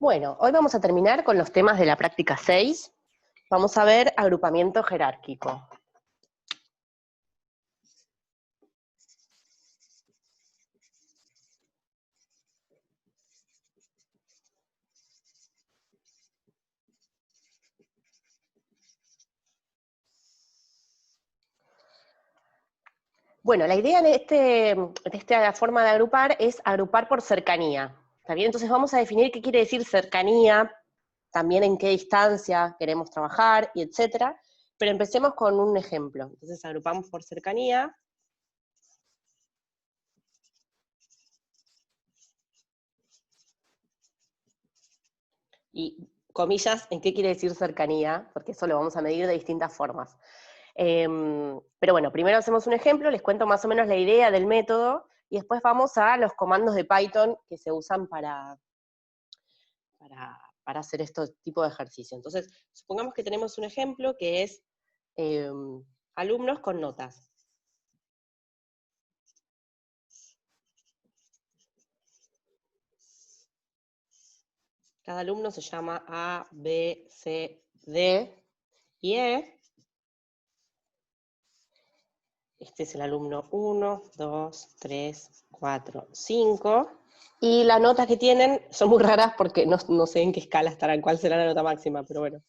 Bueno, hoy vamos a terminar con los temas de la práctica 6. Vamos a ver agrupamiento jerárquico. Bueno, la idea de esta forma de agrupar es agrupar por cercanía. ¿Está bien? Entonces vamos a definir qué quiere decir cercanía, también en qué distancia queremos trabajar, y etcétera. Pero empecemos con un ejemplo. Entonces agrupamos por cercanía. Y comillas, ¿en qué quiere decir cercanía? Porque eso lo vamos a medir de distintas formas. Pero bueno, primero hacemos un ejemplo, les cuento más o menos la idea del método, y después vamos a los comandos de Python que se usan para hacer este tipo de ejercicio. Entonces, supongamos que tenemos un ejemplo que es alumnos con notas. Cada alumno se llama A, B, C, D y E. Este es el alumno 1, 2, 3, 4, 5. Y las notas que tienen son muy raras porque no sé en qué escala estarán, cuál será la nota máxima, pero bueno.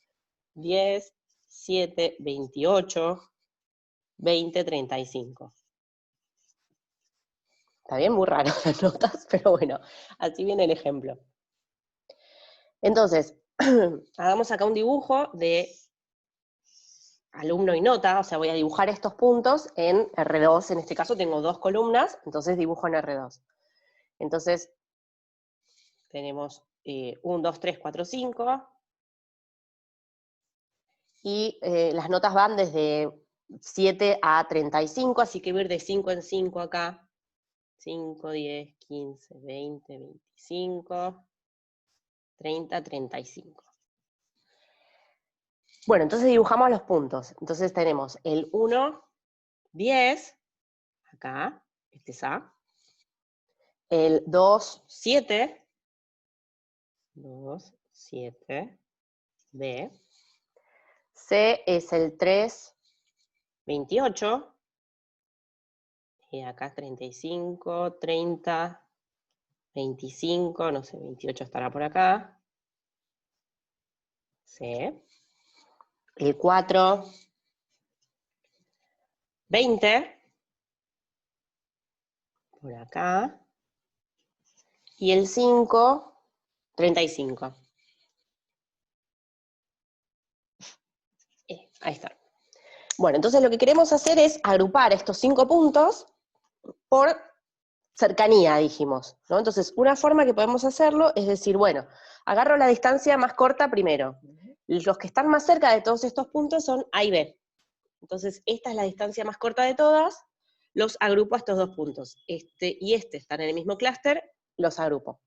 10, 7, 28, 20, 35. Está bien, muy raro las notas, pero bueno, así viene el ejemplo. Entonces, hagamos acá un dibujo de alumno y nota, o sea, voy a dibujar estos puntos en R2, en este caso tengo dos columnas, entonces dibujo en R2. Entonces, tenemos 1, 2, 3, 4, 5, y las notas van desde 7 a 35, así que voy a ir de 5 en 5 acá. 5, 10, 15, 20, 25, 30, 35. Bueno, entonces dibujamos los puntos. Entonces tenemos el 1, 10, acá, este es A. El 2, 7, 2, 7, B. C es el 3, 28. Y acá 35, 30, 25, no sé, 28 estará por acá. C. El 4, 20. Por acá. Y el 5, 35. Ahí está. Bueno, entonces lo que queremos hacer es agrupar estos 5 puntos por cercanía, dijimos, ¿no? Entonces, una forma que podemos hacerlo es decir, bueno, agarro la distancia más corta primero. Los que están más cerca de todos estos puntos son A y B. Entonces, esta es la distancia más corta de todas, los agrupo a estos dos puntos. Este y este están en el mismo clúster, los agrupo.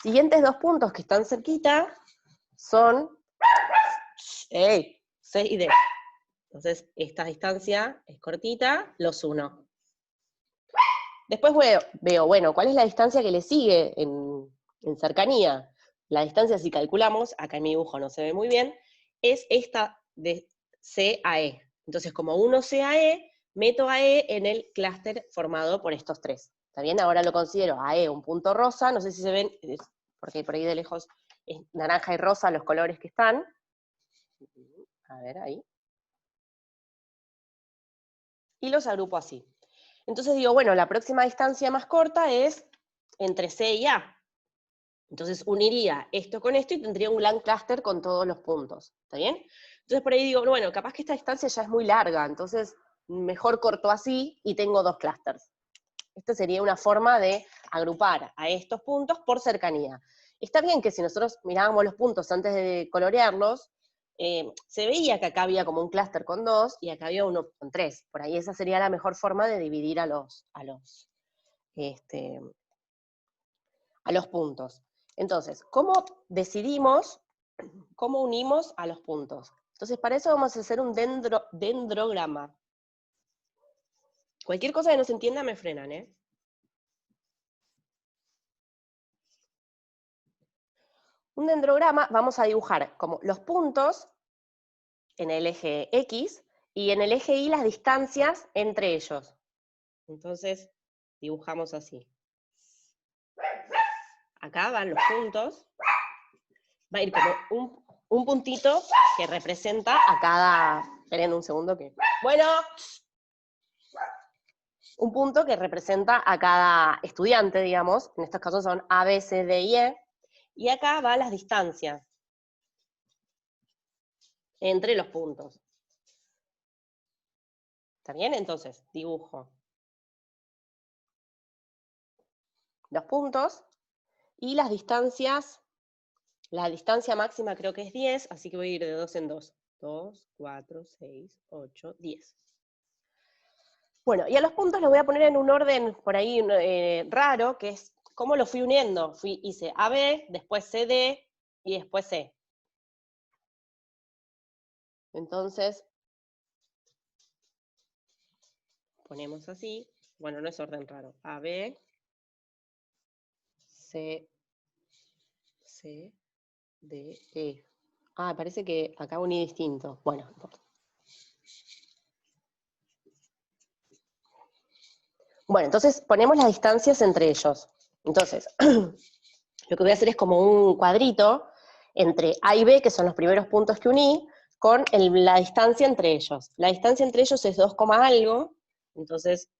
Siguientes dos puntos que están cerquita son C y D. Entonces, esta distancia es cortita, los uno. Después veo, bueno, ¿cuál es la distancia que le sigue en cercanía? La distancia, si calculamos, acá en mi dibujo no se ve muy bien, es esta de C a E. Entonces, como 1C a E, meto a E en el clúster formado por estos tres. ¿Está bien? Ahora lo considero a E un punto rosa, no sé si se ven, porque por ahí de lejos es naranja y rosa los colores que están. A ver, ahí. Y los agrupo así. Entonces digo, bueno, la próxima distancia más corta es entre C y A. Entonces uniría esto con esto y tendría un gran clúster con todos los puntos, ¿está bien? Entonces por ahí digo, bueno, capaz que esta distancia ya es muy larga, entonces mejor corto así y tengo dos clústeres. Esta sería una forma de agrupar a estos puntos por cercanía. Está bien que si nosotros mirábamos los puntos antes de colorearlos, se veía que acá había como un clúster con 2 y acá había uno con 3. Por ahí esa sería la mejor forma de dividir a los puntos. Entonces, ¿cómo decidimos, cómo unimos a los puntos? Entonces, para eso vamos a hacer un dendrograma. Cualquier cosa que no se entienda me frenan, ¿eh? Un dendrograma vamos a dibujar como los puntos en el eje X y en el eje Y las distancias entre ellos. Entonces, dibujamos así. Acá van los puntos. Va a ir como un puntito que representa a cada... Esperen un segundo que... Bueno, un punto que representa a cada estudiante, digamos. En estos casos son A, B, C, D y E. Y acá van las distancias entre los puntos. ¿Está bien? Entonces, dibujo los puntos y las distancias. La distancia máxima creo que es 10, así que voy a ir de 2 en 2. 2, 4, 6, 8, 10. Bueno, y a los puntos los voy a poner en un orden por ahí raro, que es cómo los fui uniendo. Hice AB, después CD y después C. Entonces, ponemos así. Bueno, no es orden raro. AB, C, C, D, E. Ah, parece que acá uní distinto. Bueno, no importa. Bueno, entonces ponemos las distancias entre ellos. Entonces, lo que voy a hacer es como un cuadrito entre A y B, que son los primeros puntos que uní, con la distancia entre ellos. La distancia entre ellos es 2, algo, entonces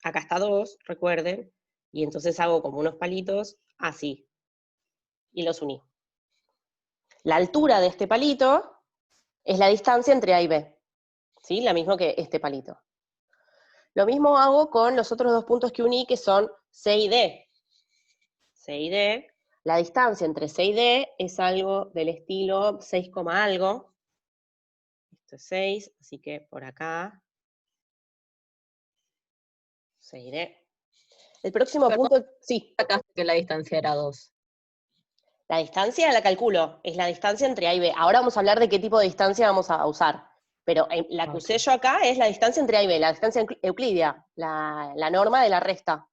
acá está 2, recuerden, y entonces hago como unos palitos así, y los uní. La altura de este palito es la distancia entre A y B, ¿sí? La misma que este palito. Lo mismo hago con los otros dos puntos que uní, que son C y D. C y D, la distancia entre C y D es algo del estilo 6, algo. Esto es 6, así que por acá, C y D. El próximo Perdón, punto, sí. sacaste que la distancia era 2. La distancia la calculo, es la distancia entre A y B. Ahora vamos a hablar de qué tipo de distancia vamos a usar. Pero la que usé yo acá es la distancia entre A y B, la distancia euclidia, la norma de la resta.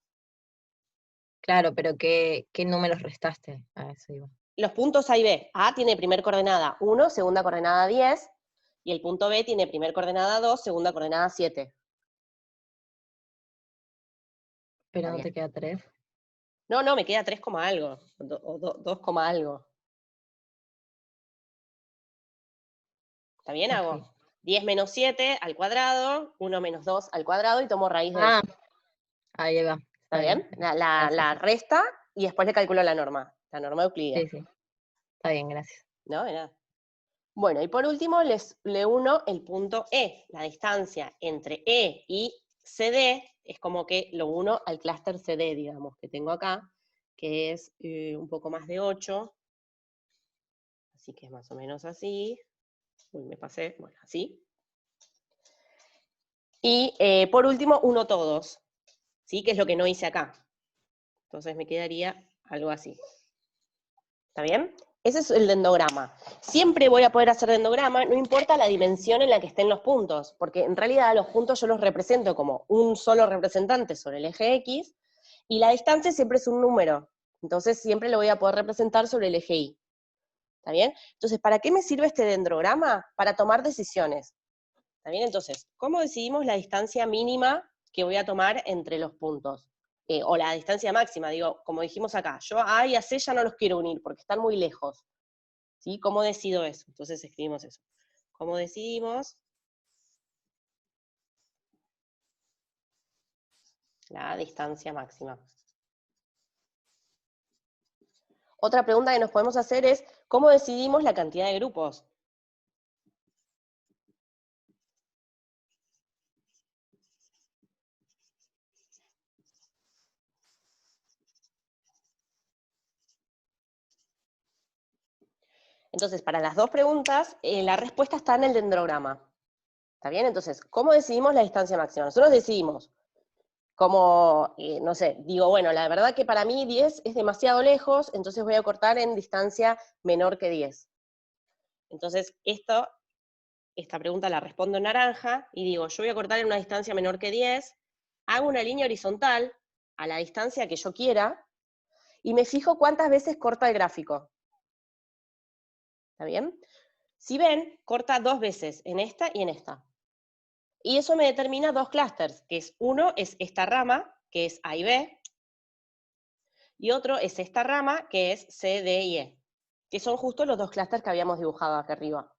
Claro, pero ¿qué números restaste? A eso iba. Los puntos A y B. A tiene primer coordenada 1, segunda coordenada 10, y el punto B tiene primer coordenada 2, segunda coordenada 7. Pero ¿Está no bien? te queda 3. No, me queda 3, algo, o 2, algo. ¿Está bien? Ok. Hago 10 menos 7 al cuadrado, 1 menos 2 al cuadrado, y tomo raíz de Ah, eso. ahí va. ¿Está Está bien. bien? La Gracias. resta, y después le calculo la norma euclídea. Sí, sí. Está bien, gracias. ¿No? De nada. Bueno, y por último le uno el punto E. La distancia entre E y CD es como que lo uno al clúster CD, digamos, que tengo acá, que es un poco más de 8. Así que es más o menos así. Uy, me pasé. Bueno, así. Y por último, uno todos. ¿Sí? Que es lo que no hice acá. Entonces me quedaría algo así. ¿Está bien? Ese es el dendrograma. Siempre voy a poder hacer dendrograma, no importa la dimensión en la que estén los puntos, porque en realidad los puntos yo los represento como un solo representante sobre el eje X, y la distancia siempre es un número. Entonces siempre lo voy a poder representar sobre el eje Y. ¿Está bien? Entonces, ¿para qué me sirve este dendrograma? Para tomar decisiones. ¿Está bien? Entonces, ¿cómo decidimos la distancia mínima que voy a tomar entre los puntos? O la distancia máxima, digo, como dijimos acá, yo a A y a C ya no los quiero unir porque están muy lejos. ¿Sí? ¿Cómo decido eso? Entonces escribimos eso. ¿Cómo decidimos la distancia máxima? Otra pregunta que nos podemos hacer es, ¿cómo decidimos la cantidad de grupos? Entonces, para las dos preguntas, la respuesta está en el dendrograma. ¿Está bien? Entonces, ¿cómo decidimos la distancia máxima? Nosotros decidimos, como, no sé, digo, bueno, la verdad que para mí 10 es demasiado lejos, entonces voy a cortar en distancia menor que 10. Entonces, esta pregunta la respondo en naranja, y digo, yo voy a cortar en una distancia menor que 10, hago una línea horizontal a la distancia que yo quiera, y me fijo cuántas veces corta el gráfico. ¿Está bien? Si ven, corta 2 veces, en esta y en esta. Y eso me determina 2 clústeres, que es uno es esta rama, que es A y B, y otro es esta rama, que es C, D y E, que son justo los 2 clústeres que habíamos dibujado acá arriba.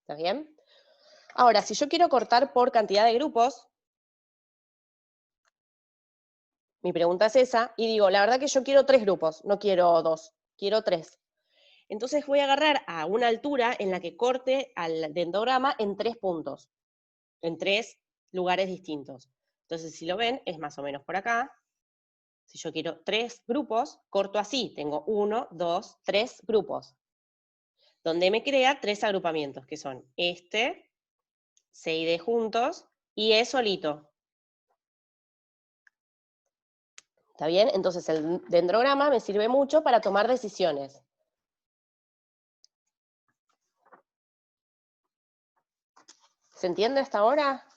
¿Está bien? Ahora, si yo quiero cortar por cantidad de grupos, mi pregunta es esa, y digo, la verdad que yo quiero 3 grupos, no quiero 2, quiero 3. Entonces voy a agarrar a una altura en la que corte al dendrograma en 3 puntos, en 3 lugares distintos. Entonces, si lo ven, es más o menos por acá. Si yo quiero 3 grupos, corto así, tengo 1, 2, 3 grupos, donde me crea 3 agrupamientos, que son este, C y D juntos, y E solito. ¿Está bien? Entonces el dendrograma me sirve mucho para tomar decisiones. ¿Se entiende hasta ahora?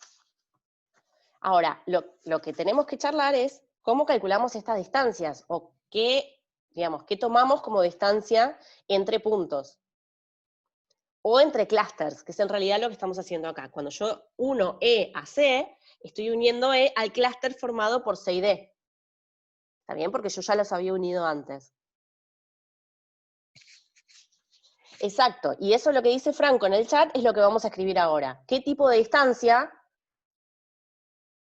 Ahora, lo que tenemos que charlar es cómo calculamos estas distancias, o qué, digamos, qué tomamos como distancia entre puntos. O entre clústeres, que es en realidad lo que estamos haciendo acá. Cuando yo uno E a C, estoy uniendo E al clúster formado por C y D. ¿Está bien? Porque yo ya los había unido antes. Exacto, y eso lo que dice Franco en el chat es lo que vamos a escribir ahora. ¿Qué tipo de distancia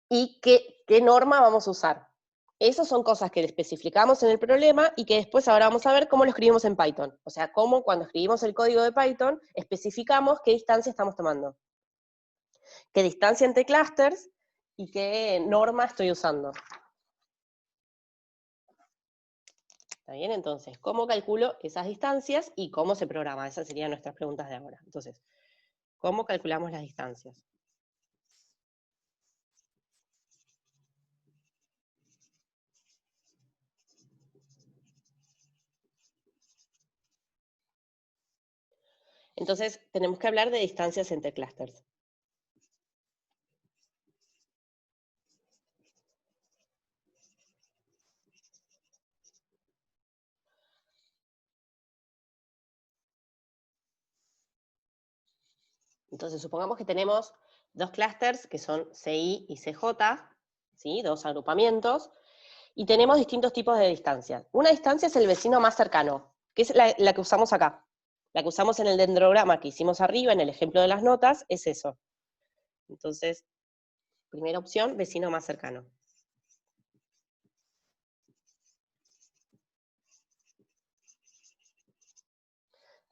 y qué norma vamos a usar? Esas son cosas que especificamos en el problema y que después ahora vamos a ver cómo lo escribimos en Python. O sea, cómo cuando escribimos el código de Python especificamos qué distancia estamos tomando. Qué distancia entre clústeres y qué norma estoy usando. ¿Está bien? Entonces, ¿cómo calculo esas distancias y cómo se programa? Esas serían nuestras preguntas de ahora. Entonces, ¿cómo calculamos las distancias? Entonces, tenemos que hablar de distancias entre clústeres. Entonces, supongamos que tenemos 2 clústeres que son CI y CJ, ¿sí? 2 agrupamientos, y tenemos distintos tipos de distancias. Una distancia es el vecino más cercano, que es la que usamos acá. La que usamos en el dendrograma que hicimos arriba, en el ejemplo de las notas, es eso. Entonces, primera opción, vecino más cercano.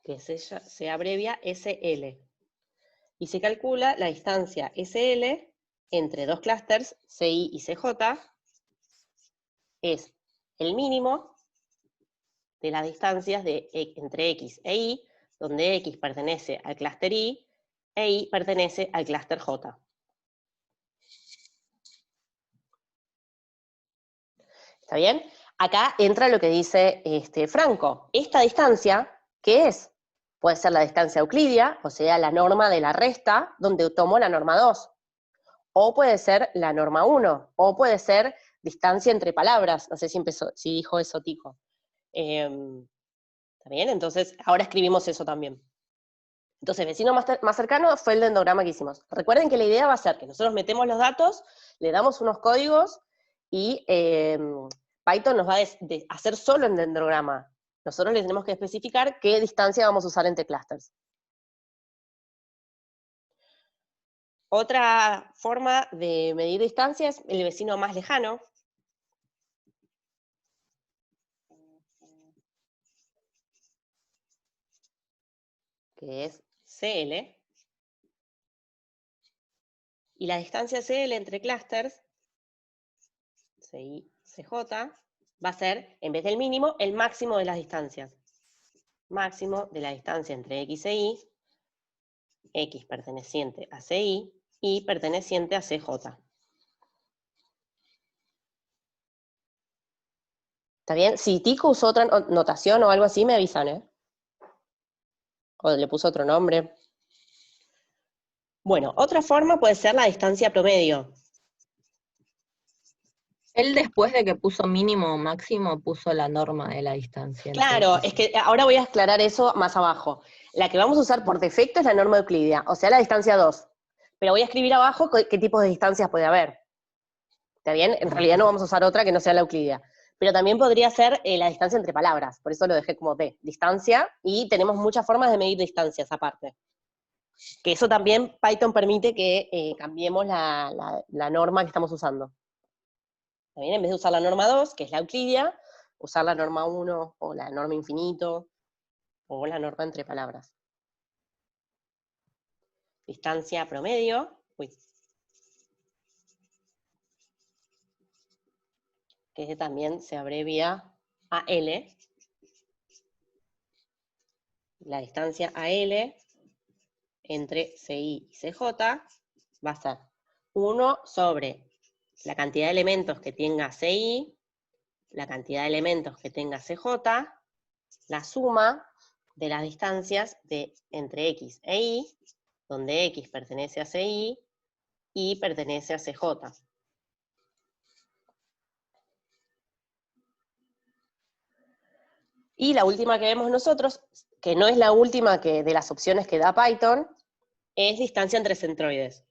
Que se abrevia SL. Y se calcula la distancia SL entre 2 clústeres, CI y CJ, es el mínimo de las distancias entre X e Y, donde X pertenece al clúster Y e Y pertenece al clúster J. ¿Está bien? Acá entra lo que dice Franco. Esta distancia, ¿qué es? Puede ser la distancia euclidia, o sea, la norma de la resta, donde tomo la norma 2. O puede ser la norma 1, o puede ser distancia entre palabras. No sé si dijo eso Tico. ¿Está bien? Entonces, ahora escribimos eso también. Entonces, vecino más cercano fue el dendrograma que hicimos. Recuerden que la idea va a ser que nosotros metemos los datos, le damos unos códigos y Python nos va a hacer solo el dendrograma. Nosotros le tenemos que especificar qué distancia vamos a usar entre clústeres. Otra forma de medir distancia es el vecino más lejano, que es CL, y la distancia CL entre clústeres, CI, CJ, va a ser, en vez del mínimo, el máximo de las distancias. Máximo de la distancia entre X e Y, X perteneciente a CI, Y perteneciente a CJ. ¿Está bien? Si Tico usó otra notación o algo así, me avisan, ¿eh? O le puso otro nombre. Bueno, otra forma puede ser la distancia promedio. Él después de que puso mínimo o máximo, puso la norma de la distancia entre Claro, X es y que Y. ahora voy a aclarar eso más abajo. La que vamos a usar por defecto es la norma euclídea, o sea, la distancia 2. Pero voy a escribir abajo qué tipos de distancias puede haber. ¿Está bien? En realidad no vamos a usar otra que no sea la euclídea. Pero también podría ser la distancia entre palabras, por eso lo dejé como D, distancia, y tenemos muchas formas de medir distancias aparte. Que eso también Python permite que cambiemos la norma que estamos usando. ¿Está bien? En vez de usar la norma 2, que es la euclídea, usar la norma 1 o la norma infinito o la norma entre palabras. Distancia promedio, que también se abrevia a L. La distancia AL entre CI y CJ va a ser 1 sobre la cantidad de elementos que tenga CI, la cantidad de elementos que tenga CJ, la suma de las distancias entre X e Y, donde X pertenece a CI y pertenece a CJ. Y la última que vemos nosotros, que no es la última de las opciones que da Python, es distancia entre centroides.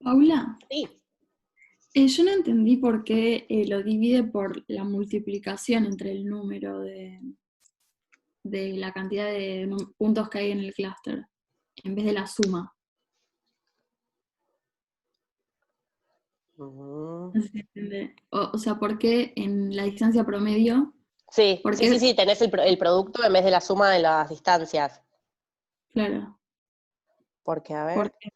Paula, Sí, yo no entendí por qué lo divide por la multiplicación entre el número de la cantidad de puntos que hay en el clúster, en vez de la suma. No sé si entiende. O sea, ¿por qué en la distancia promedio? sí, ¿Por sí, qué? sí, sí, tenés el producto en vez de la suma de las distancias. Claro, Porque, a ver, porque,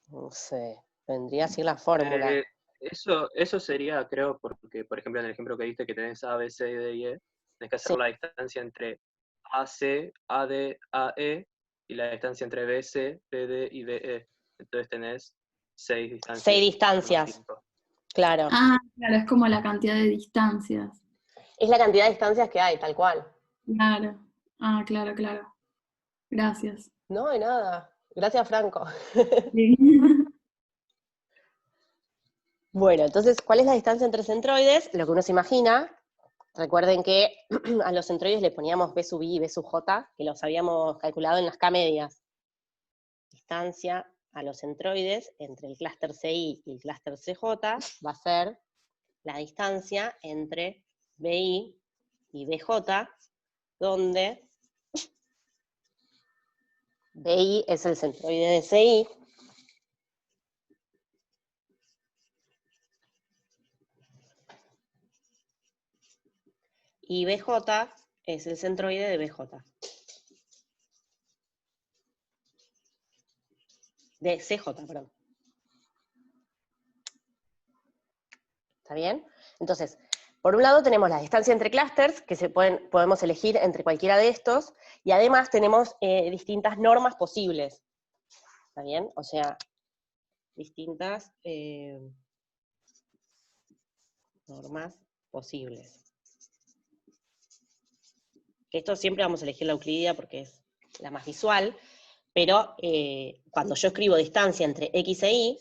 no sé, vendría así la fórmula. Eso sería, creo, porque, por ejemplo, en el ejemplo que diste que tenés A, B, C, D y E, tenés que hacer Sí, la distancia entre AC, AD, AE, y la distancia entre BC, BD y BE. Entonces tenés 6 6 distancias, no distancias, 5. claro. claro, es como la cantidad de distancias. Es la cantidad de distancias que hay, tal cual. Claro, claro, claro. Gracias. No, de nada. Gracias, Franco. Sí. Bueno, entonces, ¿cuál es la distancia entre centroides? Lo que uno se imagina. Recuerden que a los centroides le poníamos B sub I y B sub J, que los habíamos calculado en las K medias. Distancia a los centroides entre el clúster CI y el clúster CJ va a ser la distancia entre BI y BJ, donde BI es el centroide de CI, y BJ es el centroide de BJ. De CJ, perdón. ¿Está bien? Entonces, por un lado tenemos la distancia entre clústeres, que podemos elegir entre cualquiera de estos, y además tenemos distintas normas posibles. ¿Está bien? O sea, distintas normas posibles. Esto siempre vamos a elegir la euclídea porque es la más visual, pero cuando yo escribo distancia entre X e Y,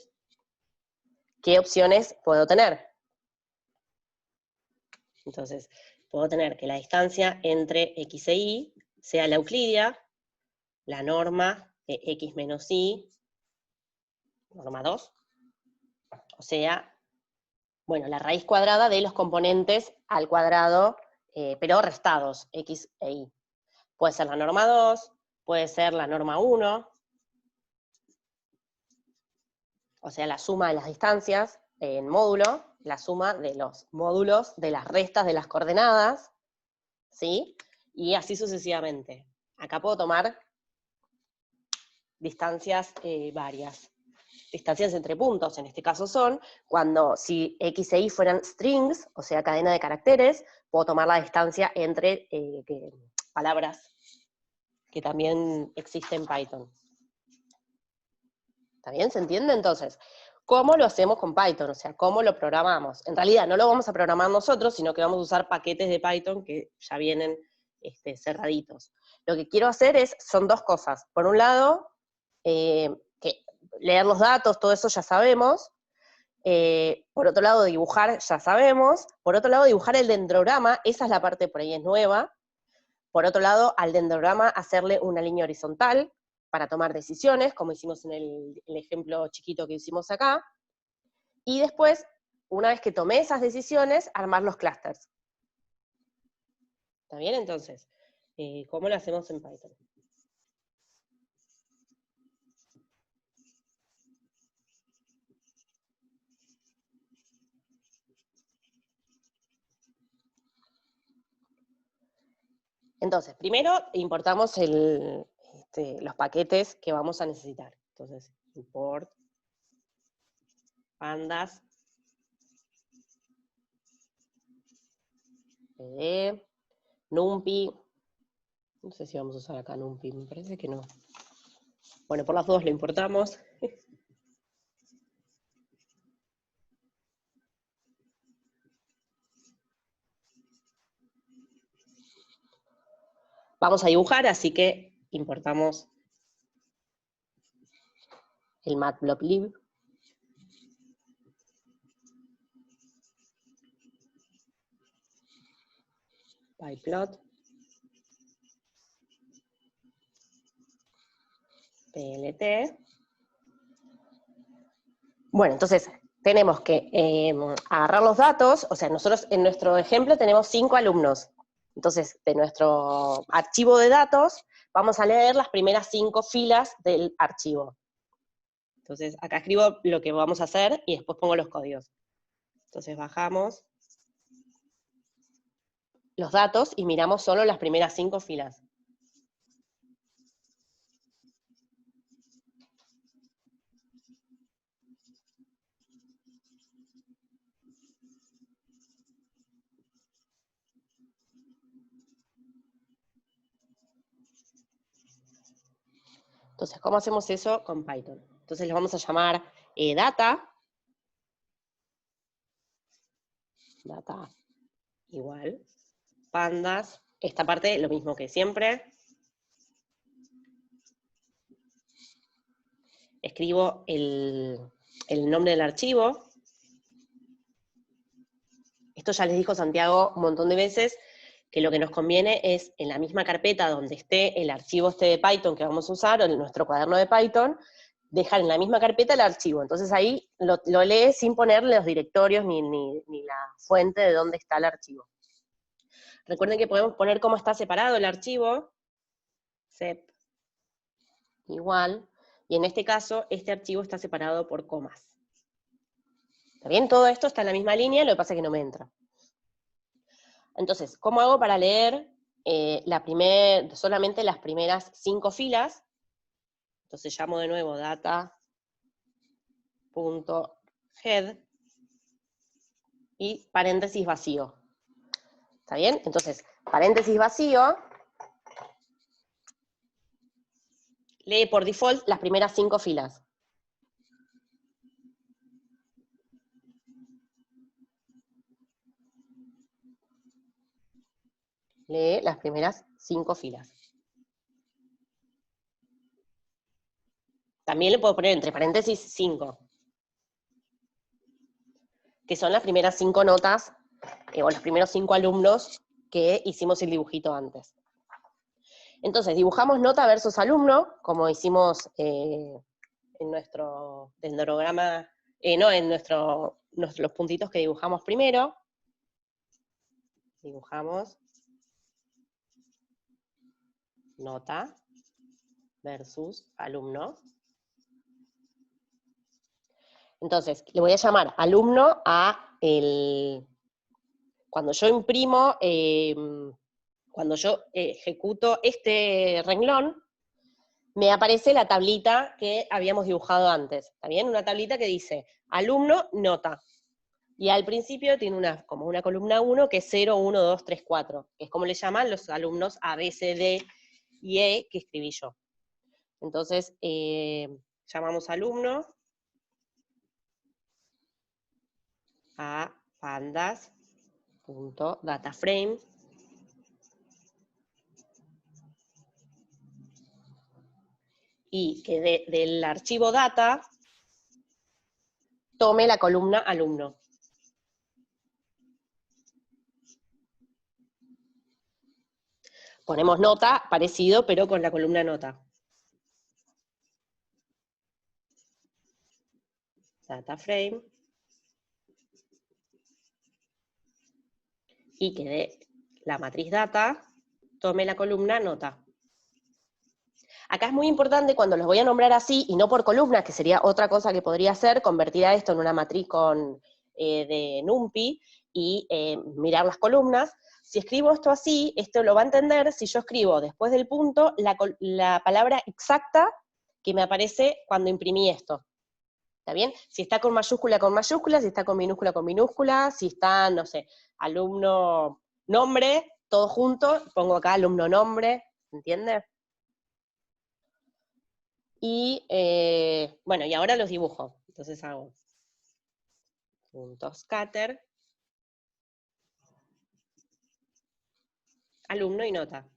¿qué opciones puedo tener? Entonces, puedo tener que la distancia entre X e Y sea la euclídea, la norma de X menos Y, norma 2, o sea, bueno, la raíz cuadrada de los componentes al cuadrado, pero restados, X e Y. Puede ser la norma 2, puede ser la norma 1, o sea, la suma de las distancias en módulo, la suma de los módulos de las restas de las coordenadas, ¿sí? Y así sucesivamente. Acá puedo tomar distancias varias. Distancias entre puntos, en este caso son, si X e Y fueran strings, o sea, cadena de caracteres, puedo tomar la distancia entre palabras que también existe en Python. ¿Está bien? ¿Se entiende? Entonces, ¿cómo lo hacemos con Python? O sea, ¿cómo lo programamos? En realidad no lo vamos a programar nosotros, sino que vamos a usar paquetes de Python que ya vienen cerraditos. Lo que quiero hacer son dos cosas. Por un lado, que leer los datos, todo eso ya sabemos. Por otro lado, dibujar, ya sabemos. Por otro lado, dibujar el dendrograma, esa es la parte por ahí es nueva. Por otro lado, al dendrograma hacerle una línea horizontal para tomar decisiones, como hicimos en el ejemplo chiquito que hicimos acá. Y después, una vez que tomé esas decisiones, armar los clusters. ¿Está bien? Entonces, ¿cómo lo hacemos en Python? Entonces, primero importamos los paquetes que vamos a necesitar. Entonces, import, pandas, pd, numpy. No sé si vamos a usar acá numpy, me parece que no. Bueno, por las dudas lo importamos. Vamos a dibujar, así que importamos el matplotlib. pyplot. plt. Bueno, entonces tenemos que agarrar los datos, o sea, nosotros en nuestro ejemplo tenemos 5 alumnos. Entonces, de nuestro archivo de datos, vamos a leer las primeras 5 filas del archivo. Entonces, acá escribo lo que vamos a hacer y después pongo los códigos. Entonces bajamos los datos y miramos solo las primeras 5 filas. Entonces, ¿cómo hacemos eso con Python? Entonces lo vamos a llamar data igual, pandas, esta parte lo mismo que siempre. Escribo el nombre del archivo. Esto ya les dijo Santiago un montón de veces, que lo que nos conviene es en la misma carpeta donde esté el archivo de Python que vamos a usar, o en nuestro cuaderno de Python, dejar en la misma carpeta el archivo. Entonces ahí lo lee sin ponerle los directorios ni la fuente de dónde está el archivo. Recuerden que podemos poner cómo está separado el archivo, sep, igual, y en este caso, este archivo está separado por comas. ¿Está bien? Todo esto está en la misma línea, lo que pasa es que no me entra. Entonces, ¿cómo hago para leer solamente las primeras 5 filas? Entonces llamo de nuevo data.head y paréntesis vacío. ¿Está bien? Entonces, paréntesis vacío lee por default las primeras 5 filas. Lee las primeras 5 filas. También le puedo poner entre paréntesis 5, que son las primeras 5 notas, o los primeros 5 alumnos que hicimos el dibujito antes. Entonces, dibujamos nota versus alumno, como hicimos en nuestro dendrograma, en los puntitos que dibujamos primero. Dibujamos nota versus alumno. Entonces, le voy a llamar alumno cuando yo imprimo, cuando yo ejecuto este renglón, me aparece la tablita que habíamos dibujado antes, ¿está bien? Una tablita que dice alumno, nota. Y al principio tiene como una columna 1 que es 0, 1, 2, 3, 4, que es como le llaman los alumnos A, B, C, D y E que escribí yo. Entonces, llamamos alumno a pandas.dataframe y que del archivo data tome la columna alumno. Ponemos nota, parecido, pero con la columna nota. Data frame. Y que de la matriz data tome la columna nota. Acá es muy importante cuando los voy a nombrar así, y no por columnas, que sería otra cosa que podría hacer, convertir a esto en una matriz de NumPy, y mirar las columnas. Si escribo esto así, esto lo va a entender si yo escribo después del punto la palabra exacta que me aparece cuando imprimí esto. ¿Está bien? Si está con mayúscula, si está con minúscula, si está, no sé, alumno nombre, todo junto, pongo acá alumno nombre, ¿entiende? Y, bueno, y ahora los dibujo. Entonces hago punto scatter, alumno y nota.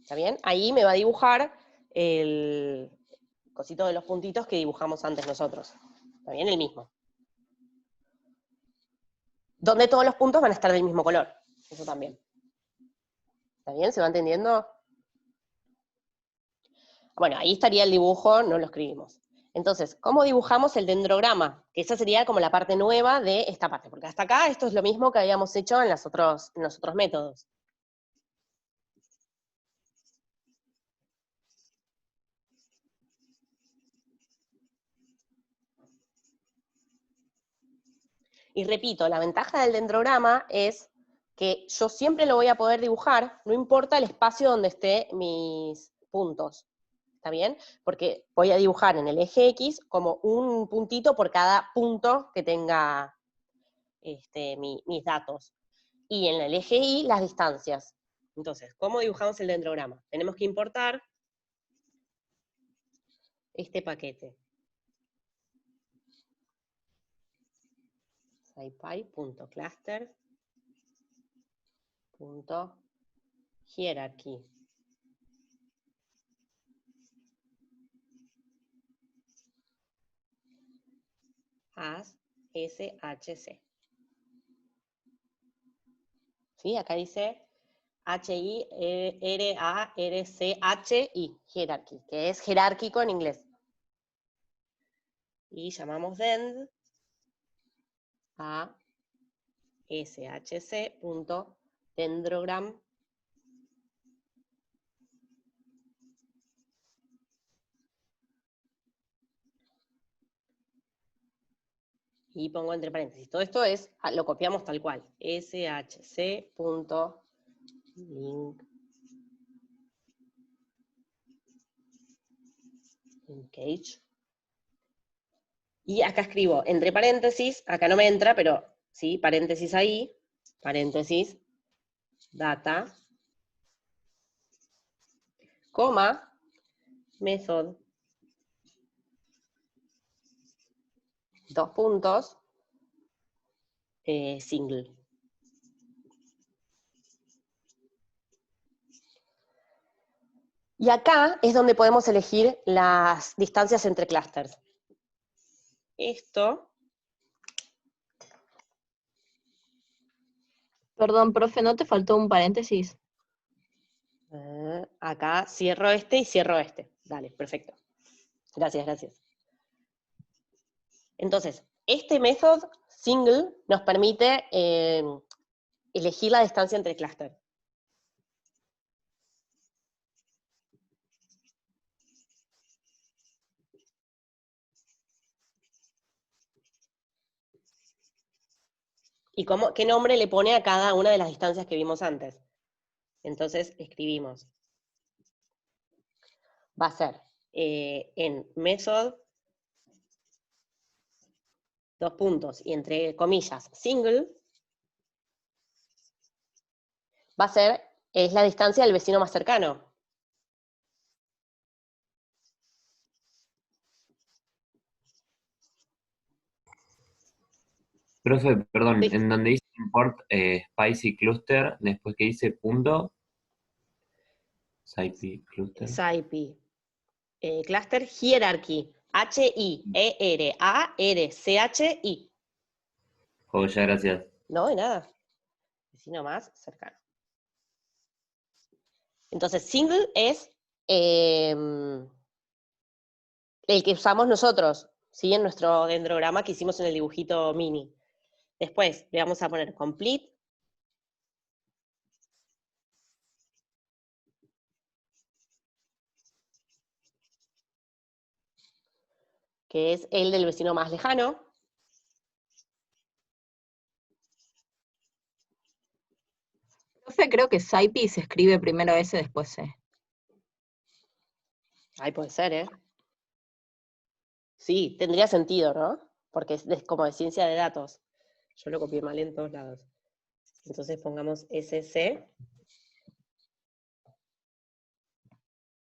¿Está bien? Ahí me va a dibujar el cosito de los puntitos que dibujamos antes nosotros. ¿Está bien? El mismo. Donde todos los puntos van a estar del mismo color. Eso también. ¿Está bien? ¿Se va entendiendo? Bueno, ahí estaría el dibujo, no lo escribimos. Entonces, ¿cómo dibujamos el dendrograma? Que esa sería como la parte nueva de esta parte, porque hasta acá esto es lo mismo que habíamos hecho en los otros métodos. Y repito, la ventaja del dendrograma es que yo siempre lo voy a poder dibujar, no importa el espacio donde esté mis puntos. ¿Está bien? Porque voy a dibujar en el eje X como un puntito por cada punto que tenga mis datos. Y en el eje Y las distancias. Entonces, ¿cómo dibujamos el dendrograma? Tenemos que importar este paquete. scipy.cluster.hierarchy. As SHC. ¿Sí? Acá dice HIRARCHI, hierarchy, que es jerárquico en inglés. Y llamamos dend a shc.dendrogram. Y pongo entre paréntesis. Todo esto lo copiamos tal cual. shc.linkage. Y acá escribo entre paréntesis, acá no me entra, pero sí, paréntesis ahí, paréntesis, data, coma, method, dos puntos, single. Y acá es donde podemos elegir las distancias entre clusters. Esto, Perdón, profe, ¿no te faltó un paréntesis? acá cierro este y cierro este. Dale, perfecto. Gracias, gracias. Entonces, este method single nos permite elegir la distancia entre clusters. ¿Y qué nombre le pone a cada una de las distancias que vimos antes? Entonces escribimos. Va a ser en method, dos puntos, y entre comillas, single, es la distancia del vecino más cercano. Profe, perdón, Sí. en donde dice import spicy cluster, después que dice punto, SciPy cluster. SciPy. Cluster Hierarchy. H-I-E-R-A-R-C-H-I. Joya, gracias. No, de nada. Vecino más cercano. Entonces, single es el que usamos nosotros, ¿sí? En nuestro dendrograma que hicimos en el dibujito mini. Después le vamos a poner complete. Que es el del vecino más lejano. Profe, creo que SciPy se escribe primero S, después C. Ay, puede ser, ¿eh? Sí, tendría sentido, ¿no? Porque es como de ciencia de datos. Yo lo copié mal en todos lados. Entonces pongamos SC.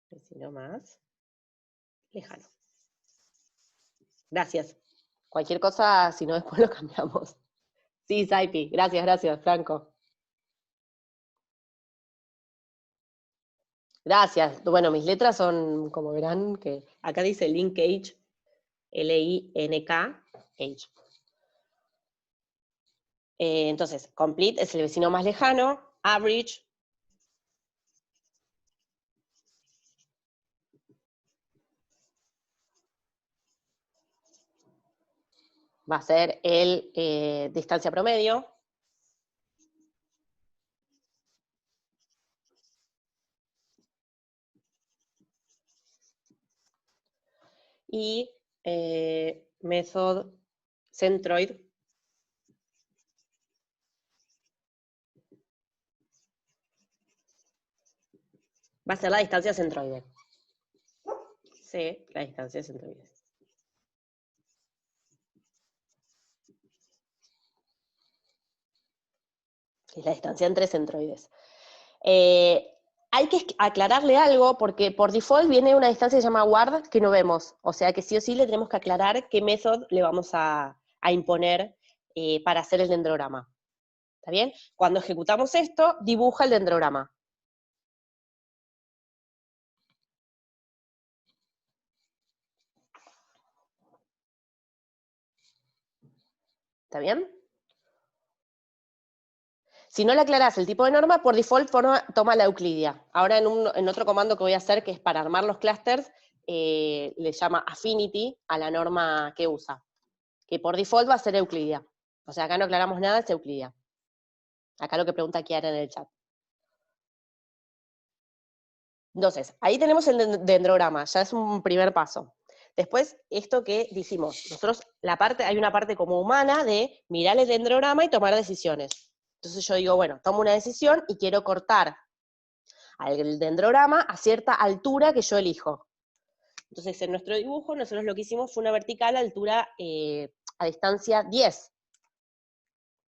Vecino más lejano. Gracias. Cualquier cosa, si no, después lo cambiamos. Sí, SciPy. Gracias, Franco. Gracias. Bueno, mis letras son, como verán, que acá dice linkage, L-I-N-K-H. Entonces, complete es el vecino más lejano, average va a ser el distancia promedio. Y method centroid va a ser la distancia centroide. C, la distancia centroide. Es la distancia entre centroides. Hay que aclararle algo, porque por default viene una distancia que se llama ward, que no vemos. O sea que sí o sí le tenemos que aclarar qué método le vamos a imponer para hacer el dendrograma. ¿Está bien? Cuando ejecutamos esto, dibuja el dendrograma. ¿Está bien? Si no le aclarás el tipo de norma, por default toma la euclidia. Ahora en otro comando que voy a hacer, que es para armar los clusters, le llama affinity a la norma que usa. Que por default va a ser euclidia. O sea, acá no aclaramos nada, es euclidia. Acá lo que pregunta Kiara en el chat. Entonces, ahí tenemos el dendrograma, ya es un primer paso. Después, esto que dijimos, nosotros hay una parte como humana de mirar el dendrograma y tomar decisiones. Entonces yo digo, bueno, tomo una decisión y quiero cortar al dendrograma a cierta altura que yo elijo. Entonces, en nuestro dibujo, nosotros lo que hicimos fue una vertical a altura, a distancia 10.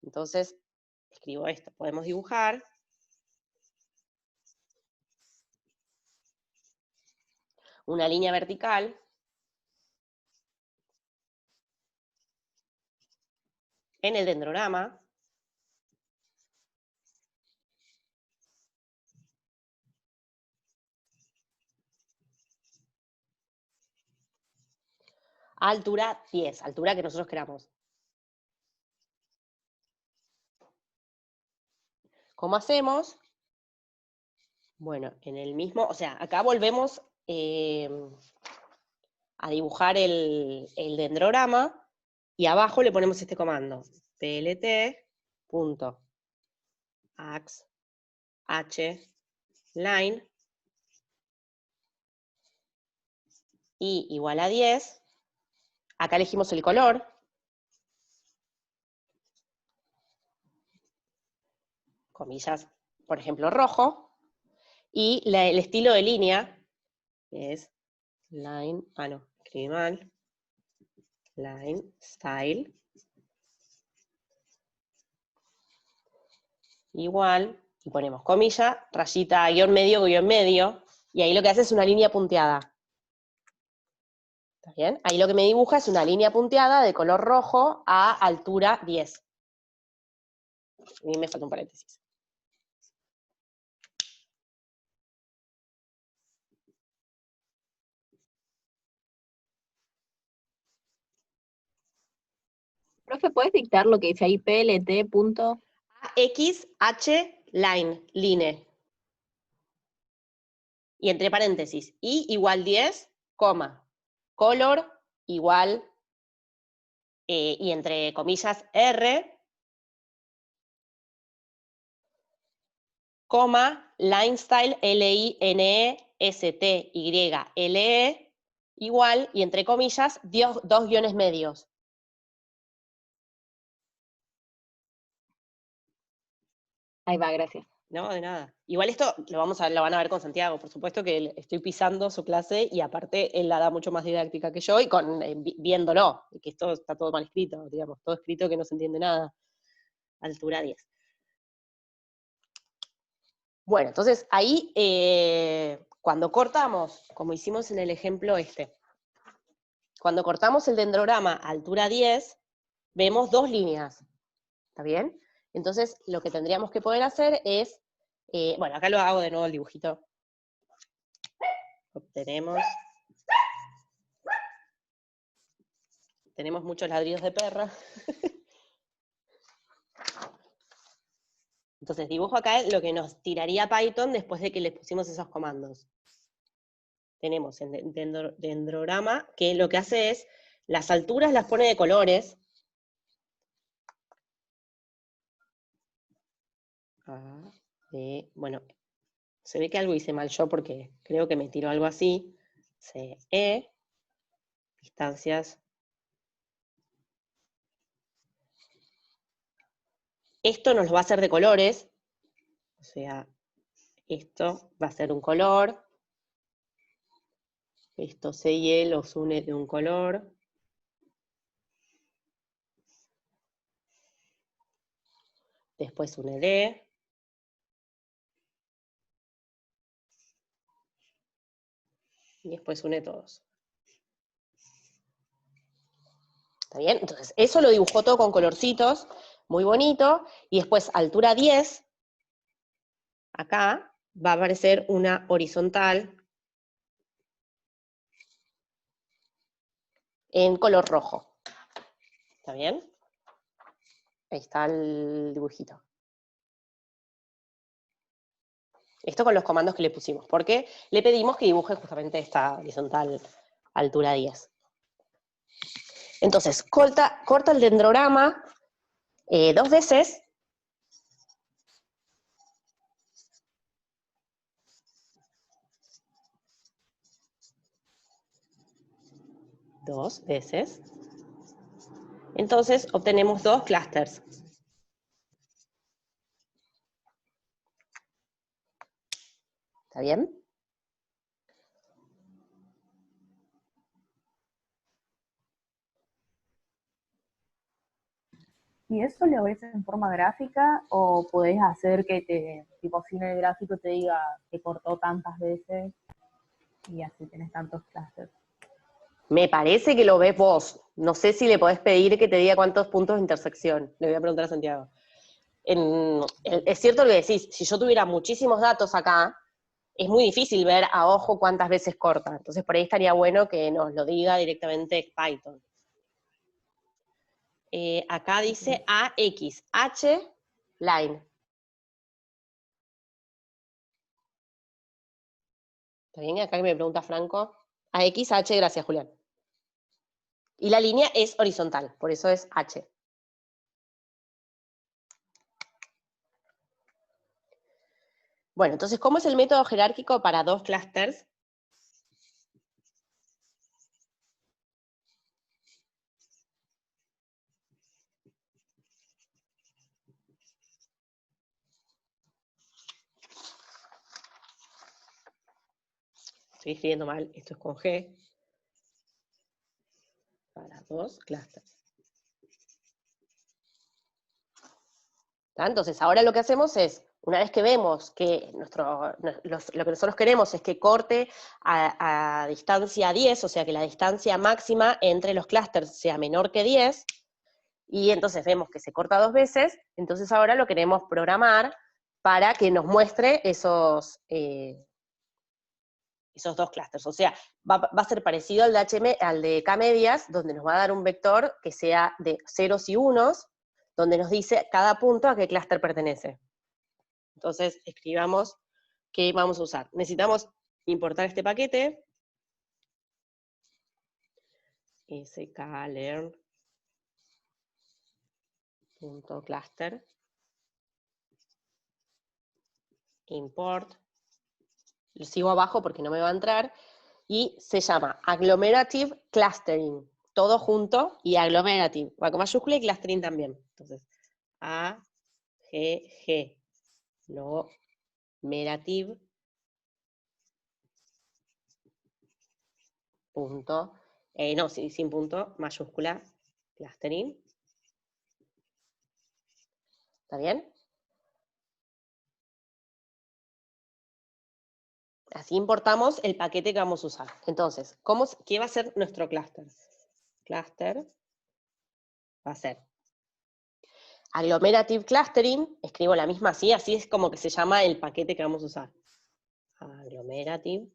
Entonces, escribo esto, podemos dibujar una línea vertical en el dendrograma, a altura 10, altura que nosotros queramos. ¿Cómo hacemos? Bueno, en el mismo, o sea, acá volvemos a dibujar el dendrograma, y abajo le ponemos este comando, plt.ax-h-line y igual a 10. Acá elegimos el color. Comillas, por ejemplo, rojo. Y el estilo de línea es line, escribí mal. Line style. Igual, y ponemos comilla, rayita, guión medio, y ahí lo que hace es una línea punteada. ¿Está bien? Ahí lo que me dibuja es una línea punteada de color rojo a altura 10. y me falta un paréntesis. Profe, ¿puedes dictar lo que dice ahí? PLT, punto. AX, H, line. Y entre paréntesis, I igual 10, coma, color igual, y entre comillas, R, coma, line style, LINE, igual, y entre comillas, dos guiones medios. Ahí va, gracias. No, de nada. Igual esto lo van a ver con Santiago, por supuesto que estoy pisando su clase y aparte él la da mucho más didáctica que yo y viéndolo, que esto está todo mal escrito, digamos, todo escrito que no se entiende nada. Altura 10. Bueno, entonces ahí cuando cortamos, como hicimos en el ejemplo cuando cortamos el dendrograma a altura 10, vemos dos líneas, ¿está bien? Entonces lo que tendríamos que poder hacer es, bueno, acá lo hago de nuevo el dibujito. Tenemos muchos ladridos de perra. Entonces dibujo acá lo que nos tiraría Python después de que les pusimos esos comandos. Tenemos el dendrograma, que lo que hace es, las alturas las pone de colores. Bueno, se ve que algo hice mal yo porque creo que me tiró algo así. CE, distancias. Esto nos lo va a hacer de colores, o sea, esto va a ser un color, esto C y E los une de un color, después une D, y después une todos. ¿Está bien? Entonces, eso lo dibujó todo con colorcitos, muy bonito, y después altura 10, acá va a aparecer una horizontal en color rojo. ¿Está bien? Ahí está el dibujito. Esto con los comandos que le pusimos, porque le pedimos que dibuje justamente esta horizontal altura 10. Entonces, corta el dendrograma 2 veces. Dos veces. Entonces, obtenemos dos clústeres. ¿Está bien? ¿Y eso lo ves en forma gráfica o podés hacer que tipo, sin el gráfico te diga que cortó tantas veces y así tenés tantos clústeres? Me parece que lo ves vos. No sé si le podés pedir que te diga cuántos puntos de intersección. Le voy a preguntar a Santiago. Es cierto lo que decís, si yo tuviera muchísimos datos acá, es muy difícil ver a ojo cuántas veces corta. Entonces por ahí estaría bueno que nos lo diga directamente Python. Acá dice AX, H, line. ¿Está bien? Acá que me pregunta Franco. AX, H, gracias Julián. Y la línea es horizontal, por eso es H. Bueno, entonces, ¿cómo es el método jerárquico para dos clústeres? Estoy escribiendo mal, esto es con G. Para dos clústeres. Entonces, ahora lo que hacemos es, una vez que vemos que lo que nosotros queremos es que corte a distancia 10, o sea que la distancia máxima entre los clústeres sea menor que 10, Y entonces vemos que se corta 2 veces, entonces ahora lo queremos programar para que nos muestre esos 2 clústeres. O sea, va a ser parecido al al de K-medias, donde nos va a dar un vector que sea de ceros y unos, donde nos dice cada punto a qué clúster pertenece. Entonces, escribamos qué vamos a usar. Necesitamos importar este paquete, sklearn.cluster, import, lo sigo abajo porque no me va a entrar, y se llama Agglomerative Clustering, todo junto, y Agglomerative, va con mayúscula y clustering también. Entonces, A-G-G, Agglomerative, punto, no, sin punto, mayúscula, clustering. ¿Está bien? Así importamos el paquete que vamos a usar. Entonces, ¿qué va a ser nuestro clúster? Clúster va a ser Agglomerative Clustering, escribo la misma así es como que se llama el paquete que vamos a usar. Agglomerative.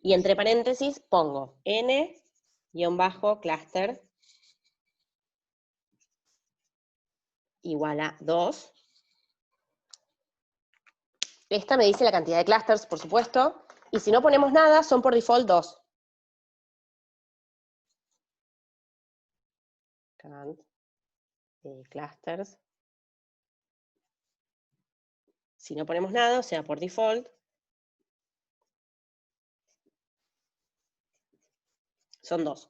Y entre paréntesis pongo n-cluster igual a 2. Esta me dice la cantidad de clusters, por supuesto, y si no ponemos nada, son por default 2. Count clusters. Si no ponemos nada, o sea, por default, son 2.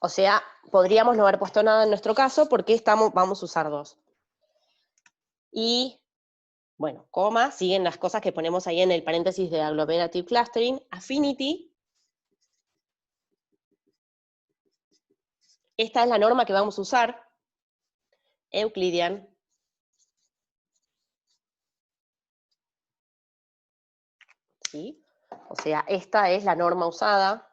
O sea, podríamos no haber puesto nada en nuestro caso porque vamos a usar 2. Y, bueno, coma, siguen las cosas que ponemos ahí en el paréntesis de Agglomerative Clustering. Affinity. Esta es la norma que vamos a usar. Euclidean. ¿Sí? O sea, esta es la norma usada.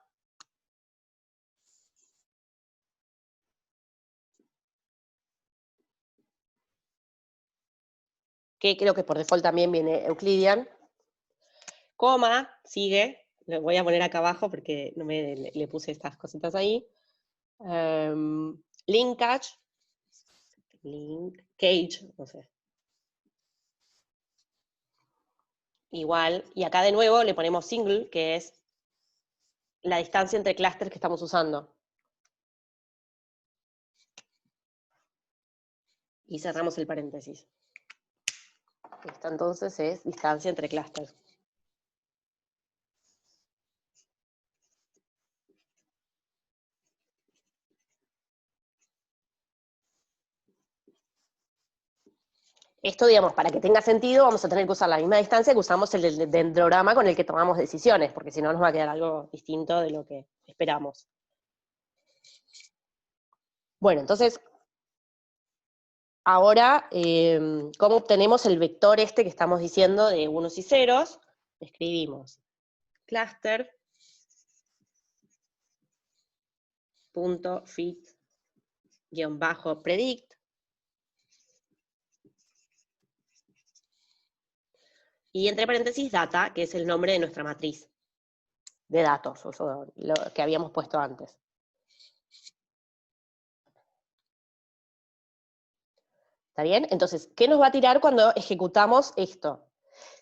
Que creo que por default también viene Euclidean. Coma, sigue. Lo voy a poner acá abajo porque no le puse estas cositas ahí. Linkage. Linkage, no sé. Igual, y acá de nuevo le ponemos single, que es la distancia entre clústeres que estamos usando. Y cerramos el paréntesis. Esta entonces es distancia entre clústeres. Esto, digamos, para que tenga sentido, vamos a tener que usar la misma distancia que usamos el dendrograma con el que tomamos decisiones, porque si no nos va a quedar algo distinto de lo que esperamos. Bueno, entonces, ahora, ¿cómo obtenemos el vector este que estamos diciendo de unos y ceros? Escribimos cluster punto fit -predict, y entre paréntesis data, que es el nombre de nuestra matriz de datos, o sea, lo que habíamos puesto antes. ¿Está bien? Entonces, ¿qué nos va a tirar cuando ejecutamos esto?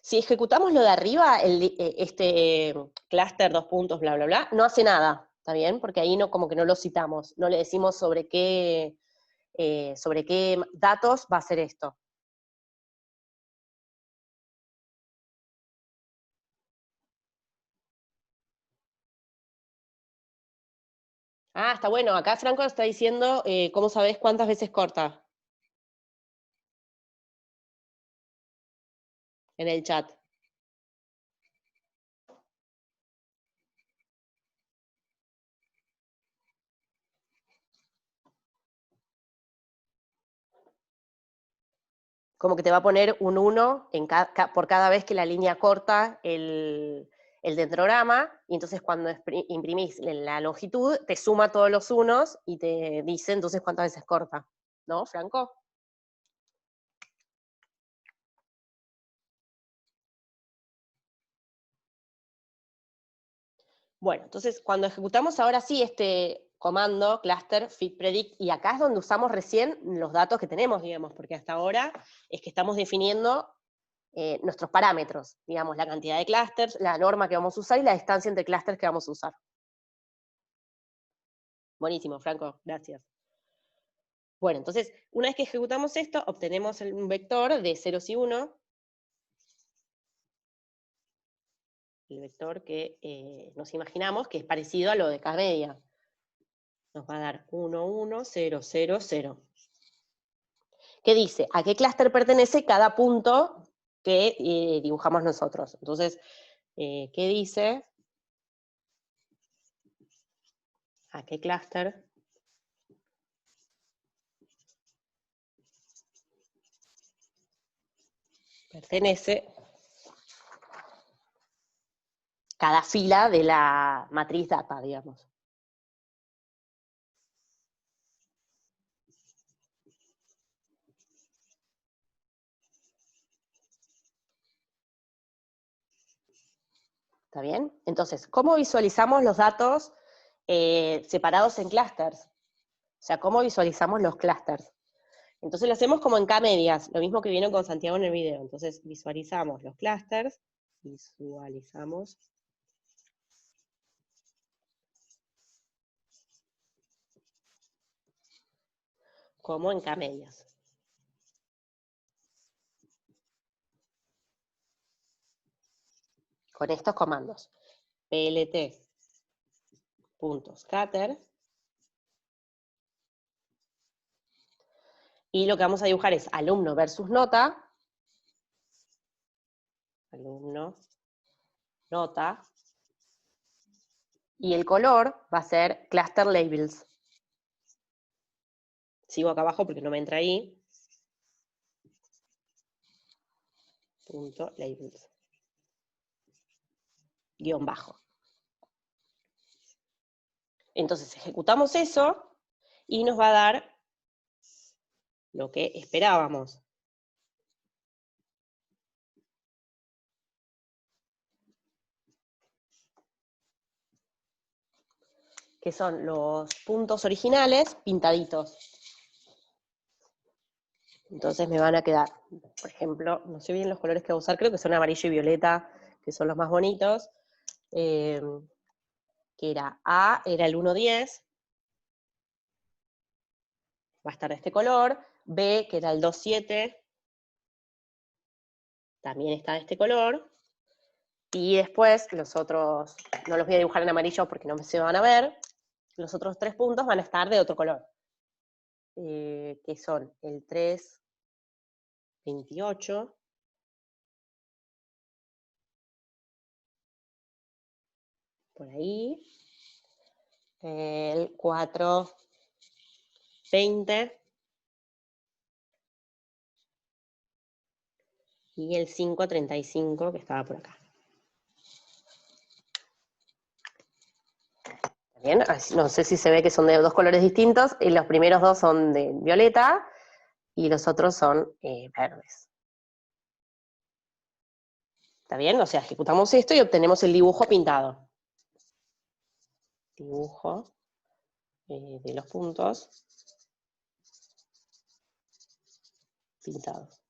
Si ejecutamos lo de arriba, este clúster, 2 puntos, bla, bla, bla, no hace nada, ¿está bien? Porque ahí no, como que no lo citamos, no le decimos sobre qué datos va a ser esto. Ah, está bueno, acá Franco está diciendo, ¿cómo sabés cuántas veces corta? En el chat. como que te va a poner un 1 por cada vez que la línea corta el dendrograma, y entonces cuando imprimís la longitud, te suma todos los unos y te dice entonces cuántas veces corta. ¿No, Franco? Bueno, entonces cuando ejecutamos ahora sí este comando, cluster, fit predict, y acá es donde usamos recién los datos que tenemos, digamos, porque hasta ahora es que estamos definiendo nuestros parámetros, digamos, la cantidad de clusters, la norma que vamos a usar y la distancia entre clusters que vamos a usar. Buenísimo, Franco, gracias. Bueno, entonces, una vez que ejecutamos esto, obtenemos un vector de ceros y 1, el vector que nos imaginamos que es parecido a lo de K-media. Nos va a dar 1, 1, 0, 0, 0. ¿Qué dice? ¿A qué clúster pertenece cada punto que dibujamos nosotros? Entonces, ¿qué dice? ¿A qué clúster pertenece cada fila de la matriz data, digamos? ¿Está bien? Entonces, ¿cómo visualizamos los datos separados en clusters? O sea, ¿cómo visualizamos los clusters? Entonces lo hacemos como en K-medias, lo mismo que vieron con Santiago en el video. Entonces visualizamos los clusters, visualizamos como en K-medias. Con estos comandos. plt.scatter. Y lo que vamos a dibujar es alumno versus nota. Alumno, nota. Y el color va a ser cluster labels. Sigo acá abajo porque no me entra ahí. Punto labels. Guión bajo. Entonces ejecutamos eso y nos va a dar lo que esperábamos. Que son los puntos originales pintaditos. Entonces me van a quedar, por ejemplo, no sé bien los colores que voy a usar, creo que son amarillo y violeta, que son los más bonitos. Que era A, era el 1.10, va a estar de este color. B, que era el 2.7, también está de este color. Y después los otros, no los voy a dibujar en amarillo porque no se van a ver, los otros 3 puntos van a estar de otro color. Que son el 3.28, por ahí, el 4.20 y el 5.35 que estaba por acá. Bien, no sé si se ve que son de 2 colores distintos, y los primeros 2 son de violeta y los otros son verdes. ¿Está bien? O sea, ejecutamos esto y obtenemos el dibujo pintado. Dibujo de los puntos pintados.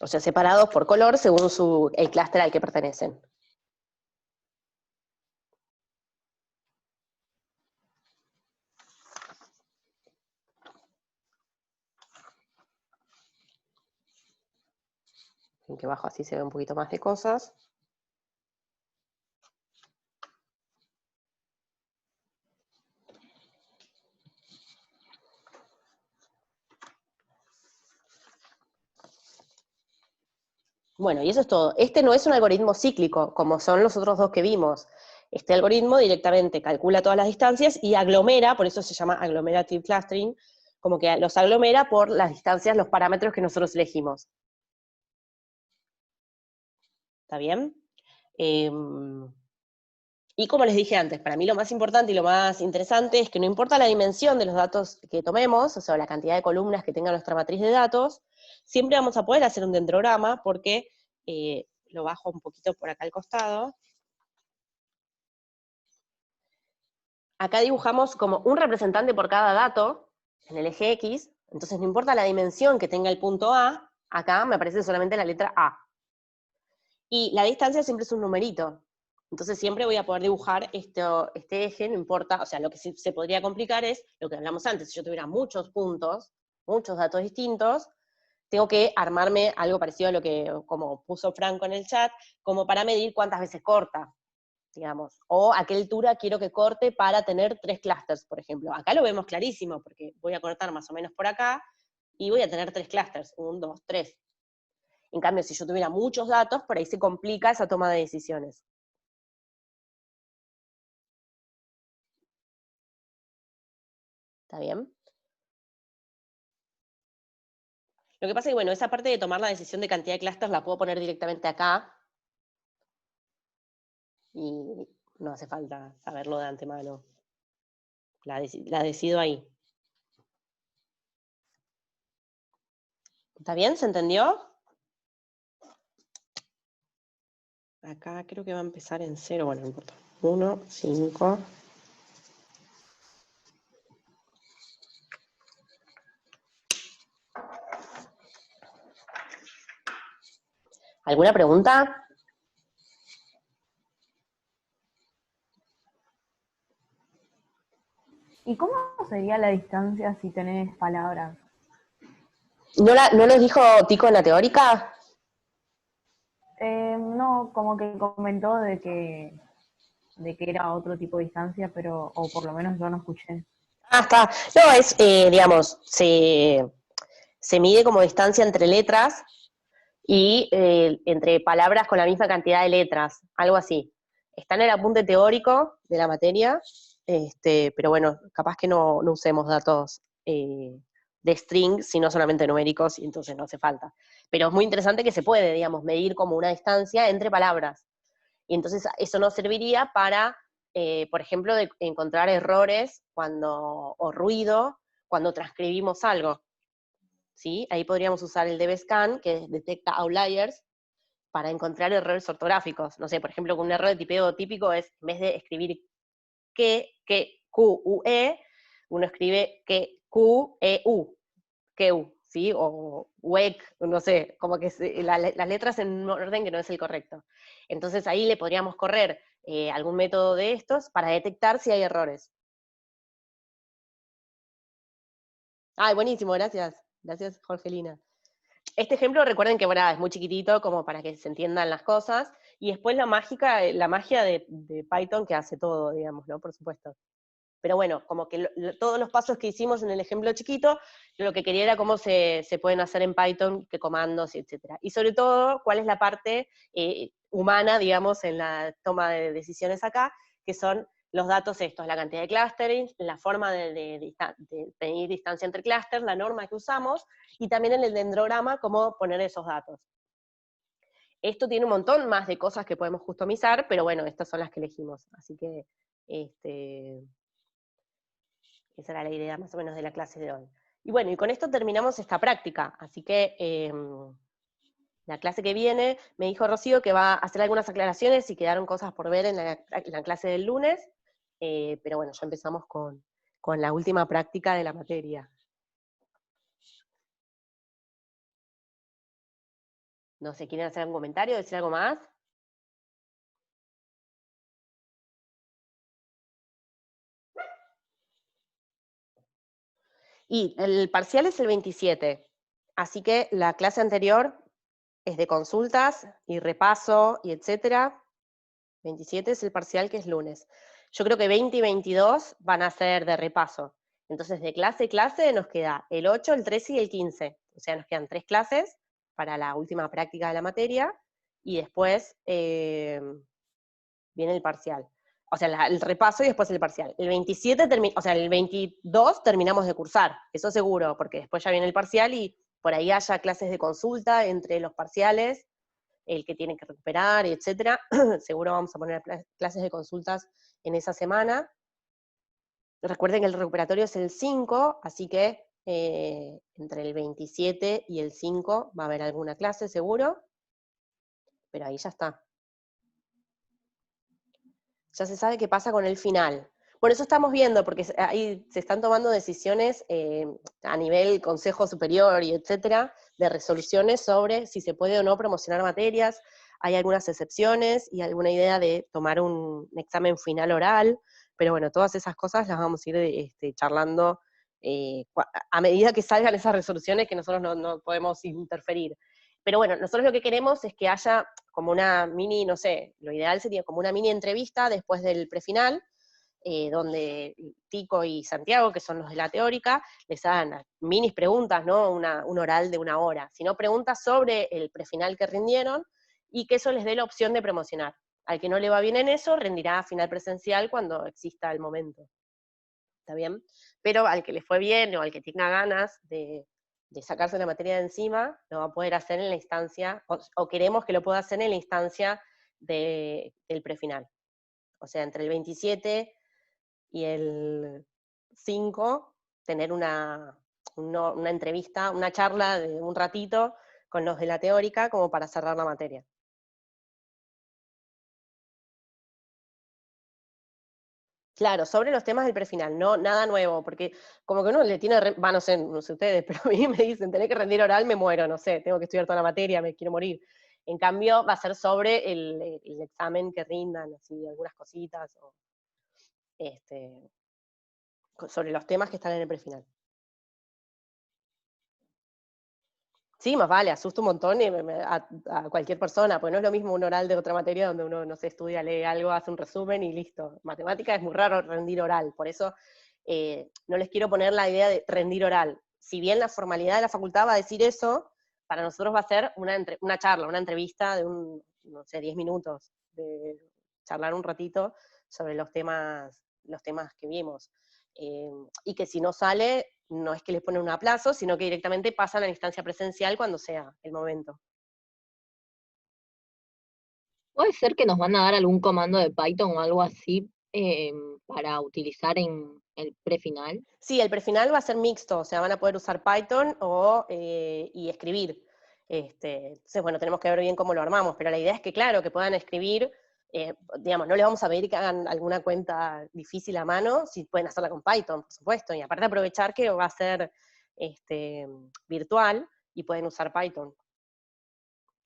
O sea, separados por color según el clúster al que pertenecen. En que abajo así se ve un poquito más de cosas. Bueno, y eso es todo. Este no es un algoritmo cíclico, como son los otros 2 que vimos. Este algoritmo directamente calcula todas las distancias y aglomera, por eso se llama agglomerative clustering, como que los aglomera por las distancias, los parámetros que nosotros elegimos. ¿Está bien? Y como les dije antes, para mí lo más importante y lo más interesante es que no importa la dimensión de los datos que tomemos, o sea, la cantidad de columnas que tenga nuestra matriz de datos, siempre vamos a poder hacer un dendrograma porque, lo bajo un poquito por acá al costado. Acá dibujamos como un representante por cada dato, en el eje X, entonces no importa la dimensión que tenga el punto A, acá me aparece solamente la letra A. Y la distancia siempre es un numerito, entonces siempre voy a poder dibujar este eje, no importa, o sea, lo que sí se podría complicar es lo que hablamos antes, si yo tuviera muchos puntos, muchos datos distintos, tengo que armarme algo parecido a lo que, como puso Franco en el chat, como para medir cuántas veces corta, digamos, o a qué altura quiero que corte para tener 3 clústeres, por ejemplo. Acá lo vemos clarísimo, porque voy a cortar más o menos por acá, y voy a tener 3 clústeres, 1, 2, 3. En cambio, si yo tuviera muchos datos, por ahí se complica esa toma de decisiones. ¿Está bien? Lo que pasa es que, bueno, esa parte de tomar la decisión de cantidad de clústeres la puedo poner directamente acá, y no hace falta saberlo de antemano. La decido ahí. ¿Está bien? ¿Se entendió? Acá creo que va a empezar en 0, bueno, no importa. 1, 5. ¿Alguna pregunta? ¿Y cómo sería la distancia si tenés palabras? ¿No lo dijo Tico en la teórica? No, como que comentó de que era otro tipo de distancia, pero, o por lo menos yo no escuché. Ah, está. No, es, digamos, se mide como distancia entre letras y entre palabras con la misma cantidad de letras, algo así. Está en el apunte teórico de la materia, pero bueno, capaz que no usemos datos de string, sino solamente numéricos, y entonces no hace falta. Pero es muy interesante que se puede, digamos, medir como una distancia entre palabras. Y entonces eso nos serviría para, por ejemplo, de encontrar errores o ruido cuando transcribimos algo. ¿Sí? Ahí podríamos usar el dbScan, que detecta outliers, para encontrar errores ortográficos. No sé, por ejemplo, un error de tipeo típico es, en vez de escribir Q-U-E, uno escribe Q-E-U, ¿sí? O WEC, no sé, como que las letras en un orden que no es el correcto. Entonces ahí le podríamos correr algún método de estos para detectar si hay errores. Ay, buenísimo, gracias. Gracias, Jorgelina. Este ejemplo, recuerden que bueno, es muy chiquitito como para que se entiendan las cosas, y después la magia de Python que hace todo, digamos, ¿no? Por supuesto. Pero bueno, como que todos los pasos que hicimos en el ejemplo chiquito, lo que quería era cómo se pueden hacer en Python, qué comandos, etc. Y sobre todo, cuál es la parte humana, digamos, en la toma de decisiones acá, que son los datos estos, la cantidad de clustering, la forma de pedir distancia entre clusters, la norma que usamos, y también en el dendrograma cómo poner esos datos. Esto tiene un montón más de cosas que podemos customizar, pero bueno, estas son las que elegimos. Así que, esa era la idea más o menos de la clase de hoy. Y bueno, y con esto terminamos esta práctica, así que la clase que viene me dijo Rocío que va a hacer algunas aclaraciones y quedaron cosas por ver en la clase del lunes, pero bueno, ya empezamos con la última práctica de la materia. No sé, ¿quieren hacer algún comentario, decir algo más? Y el parcial es el 27, así que la clase anterior es de consultas y repaso y etcétera. 27 es el parcial, que es lunes. Yo creo que 20 y 22 van a ser de repaso. Entonces, de clase a clase nos queda el 8, el 13 y el 15. O sea, nos quedan 3 clases para la última práctica de la materia, y después viene el parcial. O sea, el repaso y después el parcial. El 27, o sea, el 22 terminamos de cursar, eso seguro, porque después ya viene el parcial y por ahí haya clases de consulta entre los parciales, el que tiene que recuperar, etcétera. Seguro vamos a poner clases de consultas en esa semana. Recuerden que el recuperatorio es el 5, así que entre el 27 y el 5 va a haber alguna clase seguro, pero ahí ya está. Ya se sabe qué pasa con el final. Por eso estamos viendo, porque ahí se están tomando decisiones a nivel Consejo Superior y etcétera, de resoluciones sobre si se puede o no promocionar materias. Hay algunas excepciones y alguna idea de tomar un examen final oral, pero bueno, todas esas cosas las vamos a ir charlando a medida que salgan esas resoluciones que nosotros no podemos interferir. Pero bueno, nosotros lo que queremos es que haya como una mini, no sé, lo ideal sería como una mini entrevista después del prefinal, donde Tico y Santiago, que son los de la teórica, les hagan minis preguntas, no un oral de 1 hora, sino preguntas sobre el prefinal que rindieron, y que eso les dé la opción de promocionar. Al que no le va bien en eso, rendirá final presencial cuando exista el momento. ¿Está bien? Pero al que le fue bien, o al que tenga ganas de sacarse la materia de encima, lo va a poder hacer en la instancia, o queremos que lo pueda hacer en la instancia del prefinal. O sea, entre el 27 y el 5, tener una entrevista, una charla de un ratito con los de la teórica, como para cerrar la materia. Claro, sobre los temas del prefinal, no nada nuevo, porque como que uno le tiene, no sé ustedes, pero a mí me dicen, tenés que rendir oral, me muero, no sé, tengo que estudiar toda la materia, me quiero morir. En cambio, va a ser sobre el examen que rindan, así, algunas cositas, o, sobre los temas que están en el prefinal. Sí, más vale, asusta un montón a cualquier persona, porque no es lo mismo un oral de otra materia donde uno, no sé, estudia, lee algo, hace un resumen y listo. Matemática es muy raro rendir oral, por eso no les quiero poner la idea de rendir oral. Si bien la formalidad de la facultad va a decir eso, para nosotros va a ser una charla, una entrevista de no sé, 10 minutos, de charlar un ratito sobre los temas que vimos. Y que si no sale, no es que les ponen un aplazo, sino que directamente pasan a la instancia presencial cuando sea el momento. ¿Puede ser que nos van a dar algún comando de Python o algo así para utilizar en el prefinal? Sí, el prefinal va a ser mixto, o sea, van a poder usar Python y escribir. Entonces, bueno, tenemos que ver bien cómo lo armamos, pero la idea es que, claro, que puedan escribir, digamos, no les vamos a pedir que hagan alguna cuenta difícil a mano, si pueden hacerla con Python, por supuesto, y aparte aprovechar que va a ser virtual y pueden usar Python.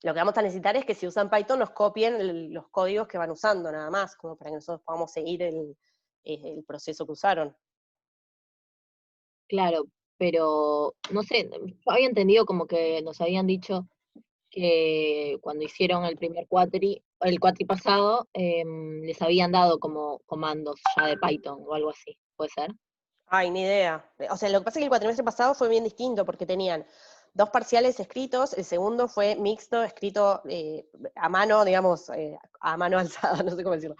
Lo que vamos a necesitar es que si usan Python nos copien los códigos que van usando, nada más, como para que nosotros podamos seguir el proceso que usaron. Claro, pero no sé, yo había entendido como que nos habían dicho que cuando hicieron el el cuatri pasado, les habían dado como comandos ya de Python o algo así, ¿puede ser? Ay, ni idea. O sea, lo que pasa es que el cuatrimestre pasado fue bien distinto, porque tenían 2 parciales escritos, el segundo fue mixto, escrito a mano, digamos, a mano alzada, no sé cómo decirlo,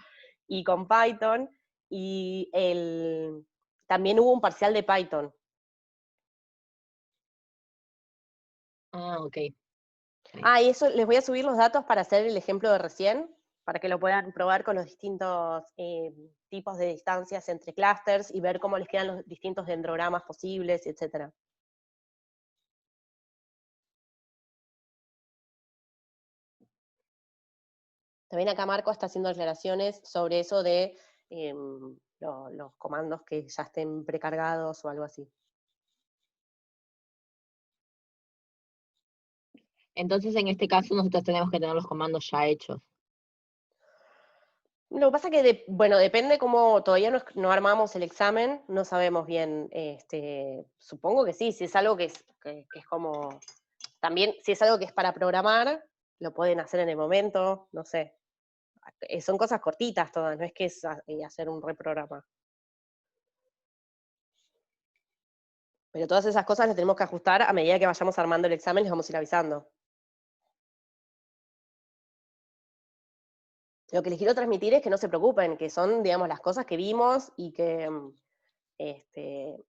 y con Python, y también hubo un parcial de Python. Ah, ok. Ah, y eso, les voy a subir los datos para hacer el ejemplo de recién, para que lo puedan probar con los distintos tipos de distancias entre clusters y ver cómo les quedan los distintos dendrogramas posibles, etc. También acá Marco está haciendo aclaraciones sobre eso de los comandos que ya estén precargados o algo así. Entonces, en este caso, nosotros tenemos que tener los comandos ya hechos. Lo que pasa es que, bueno, depende cómo, todavía no armamos el examen, no sabemos bien, supongo que sí, si es algo que es como, también si es algo que es para programar, lo pueden hacer en el momento, no sé. Son cosas cortitas todas, no es que es hacer un reprograma. Pero todas esas cosas las tenemos que ajustar a medida que vayamos armando el examen, les vamos a ir avisando. lo que les quiero transmitir es que no se preocupen, que son, digamos, las cosas que vimos y que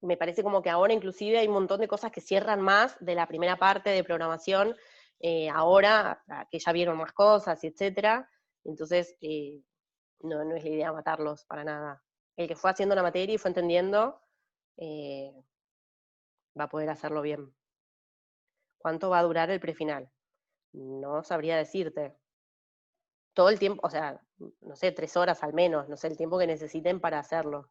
me parece como que ahora inclusive hay un montón de cosas que cierran más de la primera parte de programación, ahora que ya vieron más cosas, y etcétera. Entonces, no es la idea matarlos para nada. El que fue haciendo la materia y fue entendiendo, va a poder hacerlo bien. ¿Cuánto va a durar el prefinal? No sabría decirte. Todo el tiempo, o sea, no sé, 3 horas al menos, no sé, el tiempo que necesiten para hacerlo.